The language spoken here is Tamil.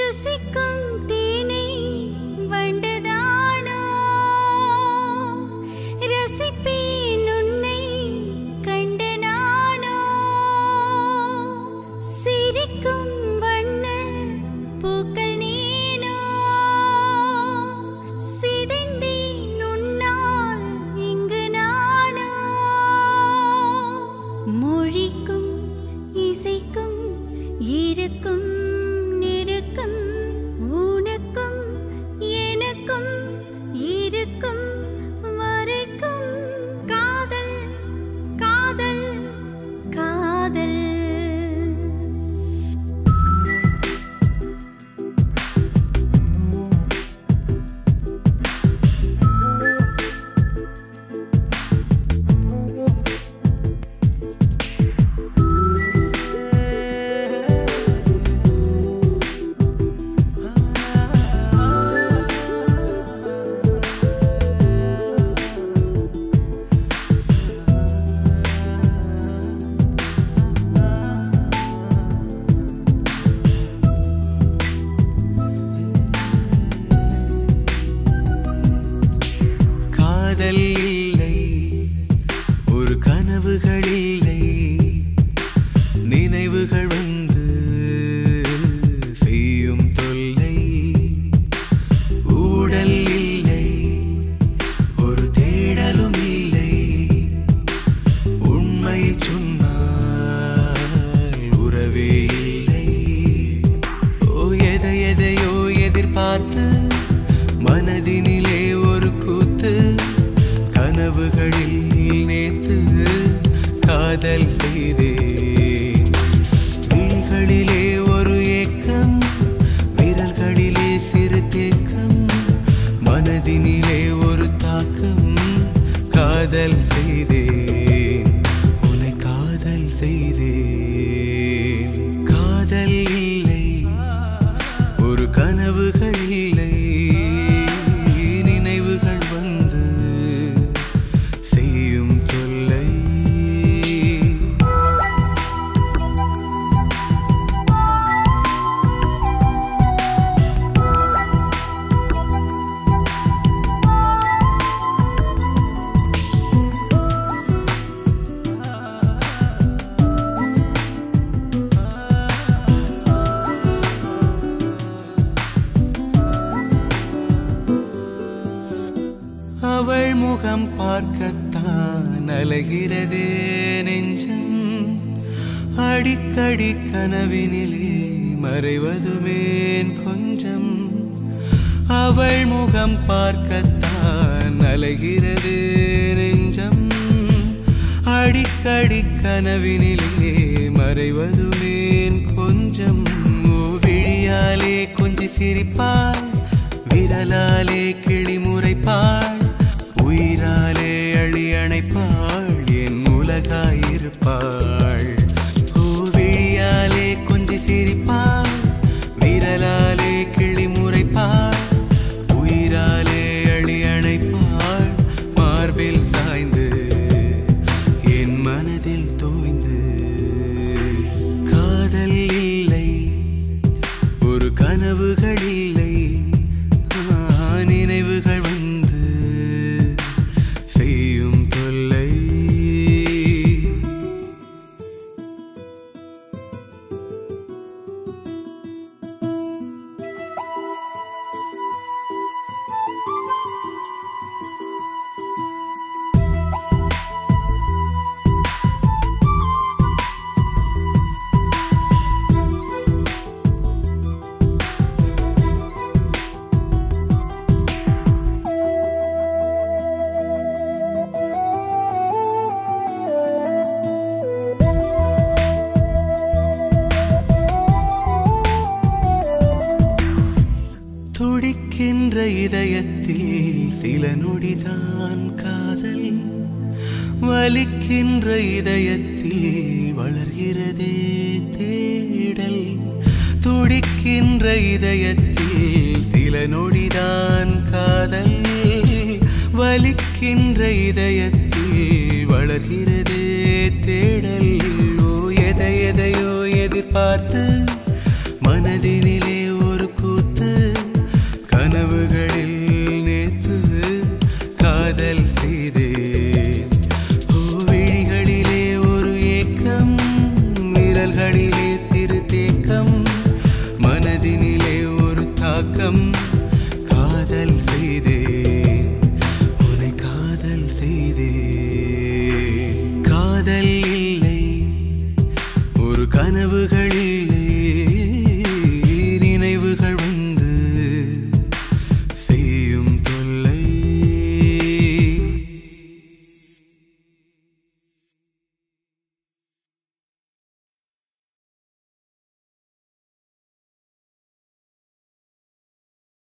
ருசிக்கும் தேனை வண்டுதானோ ரசிப்பேன் உன்னை கண்டு நானோ சிரிக்கும் வண்ண பூக்கள் நீனோ சிதைந்தேன் உன்னால் இங்கு நானோ மொழிக்கும் இசைக்கும் இருக்கும் நெருக்கம் உனக்கும் எனக்கும் இருக்கும் வரைக்கும் காதல் காதல் காதல் காதல் இல்லை ஒரு கனவுகள் இல்லை நினைவுகள் வந்து செய்யும் தொல்லை ஊடல் இல்லை ஒரு தேடலும் இல்லை உண்மை சொன்னால் உறவே இல்லை ஓ எதையோ எதிர்பார்த்து மனதினிலே ஒரு கூத்து கனவுகளில் நேத்து காதல் செய்தேன் விழிகளிலே ஒரு ஏக்கம் விரல்களிலே சிறு தேக்கம் மனதினிலே ஒரு தாக்கம் காதல் செய்தேன் உன்னை காதல் செய்தேன் காதல் இல்லை ஒரு கனவுகள் இல்லை நினைவுகள் வந்து செய்யும் தொல்லை அவள் முகம் பார்க்கத்தான் அலைகிறதே நெஞ்சம் அடிக்கடி கனவினிலே மறைவதுமேன் கொஞ்சம் அவள் முகம் பார்க்கத்தான் அலைகிறதே நெஞ்சம் அடிக்கடி கனவினிலே மறைவதுமேன் கொஞ்சம் விழியாலே கொஞ்சி சிரிப்பாள் விரலாலே கிளி முறைப்பாள் உயிராலே அழி அணைப்பாள் என் உலகாயிருப்பாள் விழியாலே கொஞ்சி சிரிப்பாள் விரலாலே கிளி முறைப்பாள் உயிராலே அழி அணைப்பாள் மார்பில் சாய்ந்து என் மனதில் தோய்ந்து காதல் இல்லை ஒரு கனவுகள் இல்லை நினைவுகள் வந்து செய்யும் தொல்லை துடிக்கின்ற இதயத்தில் சில நொடிதான் காதல் வலிக்கின்ற இதயத்தில் வளர்கிறதே தேடல் துடிக்கின்ற இதயத்தில் சில நொடிதான் காதல் வலிக்கின்ற இதயத்தில் வளர்கிறதே தேடல் எதையோ எதிர்பார்த்து